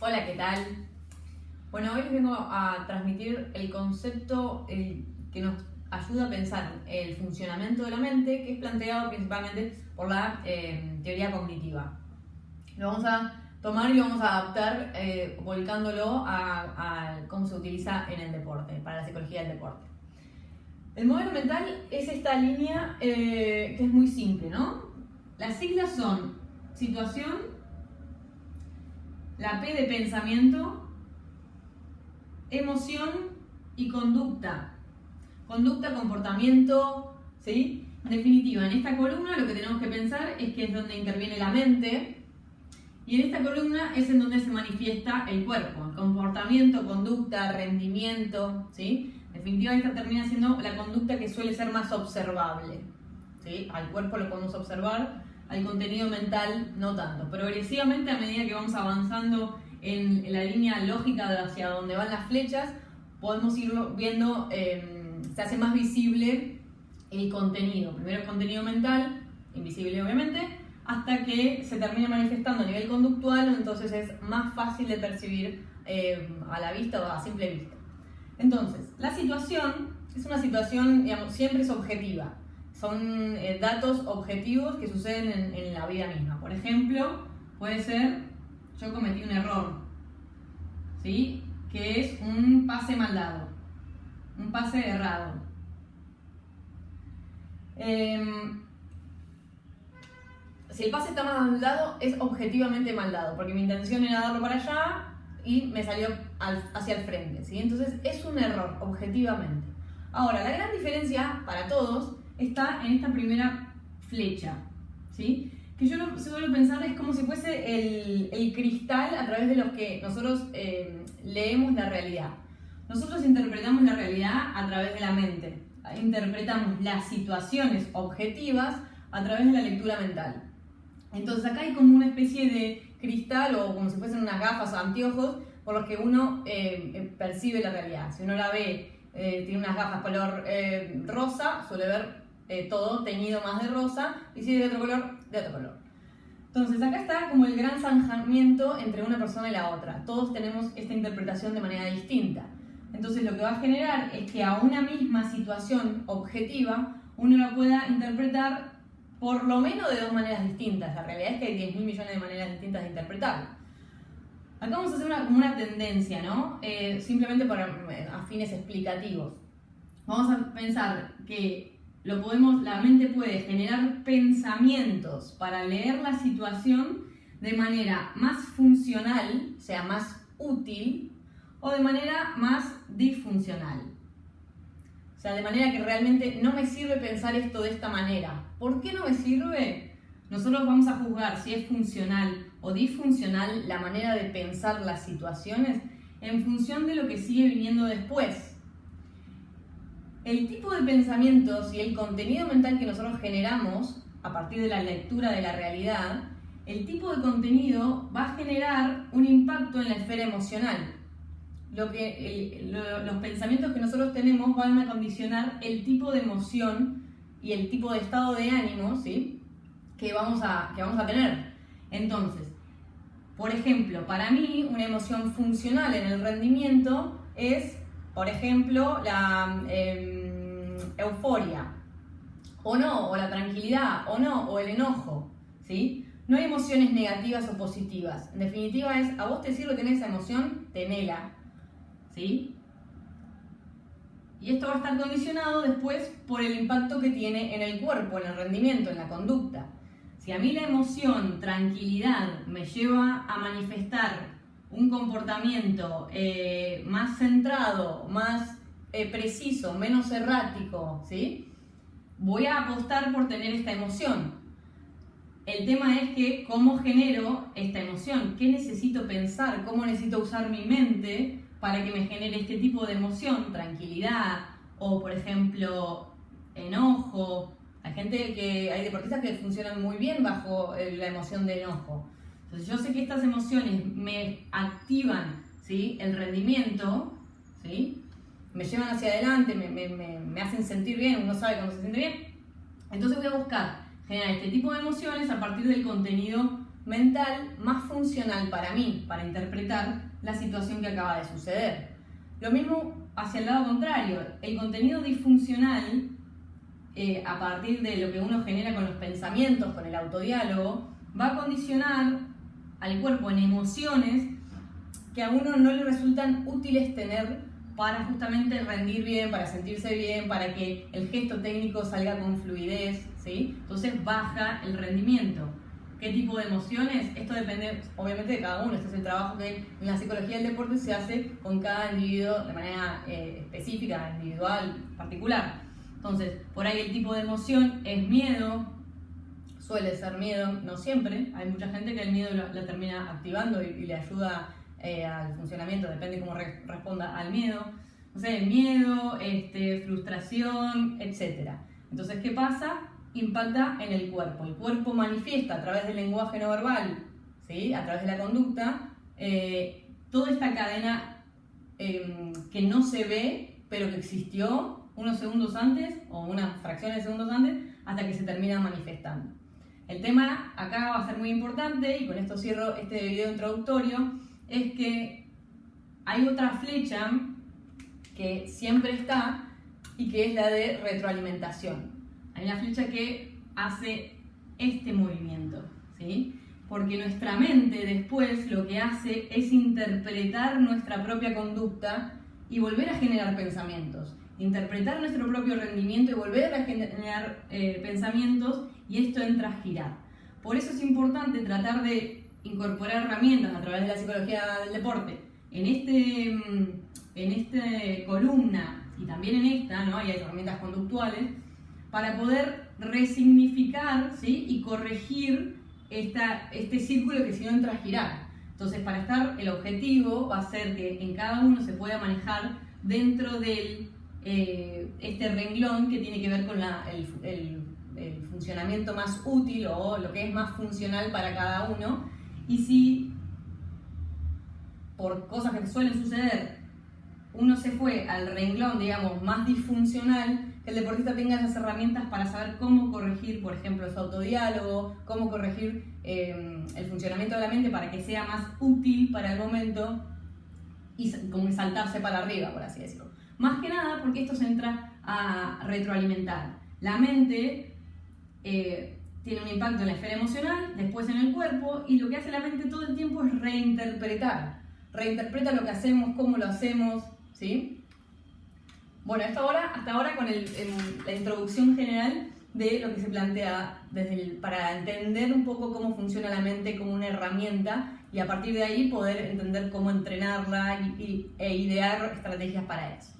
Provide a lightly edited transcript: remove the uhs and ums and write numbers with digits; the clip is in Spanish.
Hola, ¿qué tal? Bueno, hoy les vengo a transmitir el concepto que nos ayuda a pensar el funcionamiento de la mente, que es planteado principalmente por la teoría cognitiva. Lo vamos a tomar y lo vamos a adaptar volcándolo a cómo se utiliza en el deporte, para la psicología del deporte. El modelo mental es esta línea que es muy simple, ¿no? Las siglas son situación, la P de pensamiento, emoción y conducta. Conducta, comportamiento, ¿sí? En definitiva, en esta columna lo que tenemos que pensar es que es donde interviene la mente, y en esta columna es en donde se manifiesta el cuerpo, el comportamiento, conducta, rendimiento, ¿sí? En definitiva, esta termina siendo la conducta que suele ser más observable, ¿sí? Al cuerpo lo podemos observar, al contenido mental no tanto. Progresivamente, a medida que vamos avanzando en la línea lógica de hacia donde van las flechas, podemos ir viendo, se hace más visible el contenido. Primero el contenido mental, invisible obviamente, hasta que se termina manifestando a nivel conductual, entonces es más fácil de percibir a la vista o a simple vista. Entonces, la situación es una situación, digamos, siempre es objetiva. Son datos objetivos que suceden en la vida misma. Por ejemplo, puede ser, yo cometí un error, ¿sí? Que es un pase mal dado, un pase errado. Si el pase está mal dado, es objetivamente mal dado, porque mi intención era darlo para allá y me salió hacia el frente, ¿sí? Entonces es un error, objetivamente. Ahora, la gran diferencia para todos está en esta primera flecha, ¿sí? Que yo lo suelo pensar es como si fuese el cristal a través de los que nosotros leemos la realidad. Nosotros interpretamos la realidad a través de la mente, interpretamos las situaciones objetivas a través de la lectura mental. Entonces acá hay como una especie de cristal o como si fuesen unas gafas o anteojos por los que uno percibe la realidad. Si uno la ve, tiene unas gafas color rosa, suele ver todo teñido más de rosa, y si es de otro color, de otro color. Entonces acá está como el gran zanjamiento entre una persona y la otra. Todos tenemos esta interpretación de manera distinta. Entonces lo que va a generar es que a una misma situación objetiva uno la pueda interpretar por lo menos de dos maneras distintas. La realidad es que hay 10.000 millones de maneras distintas de interpretarlo. Acá vamos a hacer una tendencia, ¿no? Simplemente a fines explicativos. Vamos a pensar que la mente puede generar pensamientos para leer la situación de manera más funcional, o sea, más útil, o de manera más disfuncional. O sea, de manera que realmente no me sirve pensar esto de esta manera. ¿Por qué no me sirve? Nosotros vamos a juzgar si es funcional o disfuncional la manera de pensar las situaciones en función de lo que sigue viniendo después. El tipo de pensamientos y el contenido mental que nosotros generamos a partir de la lectura de la realidad, el tipo de contenido va a generar un impacto en la esfera emocional. Los pensamientos que nosotros tenemos van a condicionar el tipo de emoción y el tipo de estado de ánimo, ¿sí? que vamos a tener. Entonces, por ejemplo, para mí una emoción funcional en el rendimiento es, por ejemplo, la euforia, o no, o la tranquilidad, o no, o el enojo, ¿sí? No hay emociones negativas o positivas. En definitiva es, a vos te sirve tener esa emoción, tenela, ¿sí? Y esto va a estar condicionado después por el impacto que tiene en el cuerpo, en el rendimiento, en la conducta. Si a mí la emoción, tranquilidad, me lleva a manifestar un comportamiento más centrado, más preciso, menos errático, ¿sí? Voy a apostar por tener esta emoción. El tema es que cómo genero esta emoción, qué necesito pensar, cómo necesito usar mi mente para que me genere este tipo de emoción, tranquilidad o, por ejemplo, enojo. Hay deportistas que funcionan muy bien bajo la emoción de enojo. Entonces yo sé que estas emociones me activan, ¿sí? El rendimiento, ¿sí? Me llevan hacia adelante, me hacen sentir bien, uno sabe cuando se siente bien. Entonces voy a buscar generar este tipo de emociones a partir del contenido mental más funcional para mí, para interpretar la situación que acaba de suceder. Lo mismo hacia el lado contrario, el contenido disfuncional, a partir de lo que uno genera con los pensamientos, con el autodiálogo, va a condicionar al cuerpo en emociones que a uno no le resultan útiles tener para justamente rendir bien, para sentirse bien, para que el gesto técnico salga con fluidez, ¿sí? Entonces baja el rendimiento. ¿Qué tipo de emociones? Esto depende obviamente de cada uno. Este es el trabajo que en la psicología del deporte se hace con cada individuo de manera específica, individual, particular. Entonces, por ahí el tipo de emoción es miedo, suele ser miedo, no siempre. Hay mucha gente que el miedo la termina activando y le ayuda al funcionamiento, depende cómo responda al miedo. No sé, miedo, frustración, etc. Entonces, ¿qué pasa? Impacta en el cuerpo. El cuerpo manifiesta a través del lenguaje no verbal, ¿sí? A través de la conducta, toda esta cadena que no se ve, pero que existió unos segundos antes o unas fracciones de segundos antes hasta que se termina manifestando. El tema acá va a ser muy importante, y con esto cierro este video introductorio, es que hay otra flecha que siempre está y que es la de retroalimentación. Hay una flecha que hace este movimiento, ¿sí? Porque nuestra mente después lo que hace es interpretar nuestra propia conducta y volver a generar pensamientos. Interpretar nuestro propio rendimiento y volver a generar pensamientos, y esto entra a girar. Por eso es importante tratar de incorporar herramientas a través de la psicología del deporte en esta columna y también en esta, ¿no? Hay herramientas conductuales para poder resignificar, ¿sí? Y corregir este círculo que si no entra a girar. Entonces, el objetivo va a ser que en cada uno se pueda manejar dentro del este renglón que tiene que ver con el funcionamiento más útil o lo que es más funcional para cada uno. Y si por cosas que suelen suceder uno se fue al renglón, digamos, más disfuncional, que el deportista tenga esas herramientas para saber cómo corregir, por ejemplo, su autodiálogo, cómo corregir el funcionamiento de la mente para que sea más útil para el momento y como saltarse para arriba, por así decirlo. Más que nada porque esto se entra a retroalimentar. La mente tiene un impacto en la esfera emocional, después en el cuerpo, y lo que hace la mente todo el tiempo es reinterpretar. Reinterpreta lo que hacemos, cómo lo hacemos, ¿sí? Bueno, hasta ahora con la introducción general de lo que se plantea para entender un poco cómo funciona la mente como una herramienta, y a partir de ahí poder entender cómo entrenarla e idear estrategias para eso.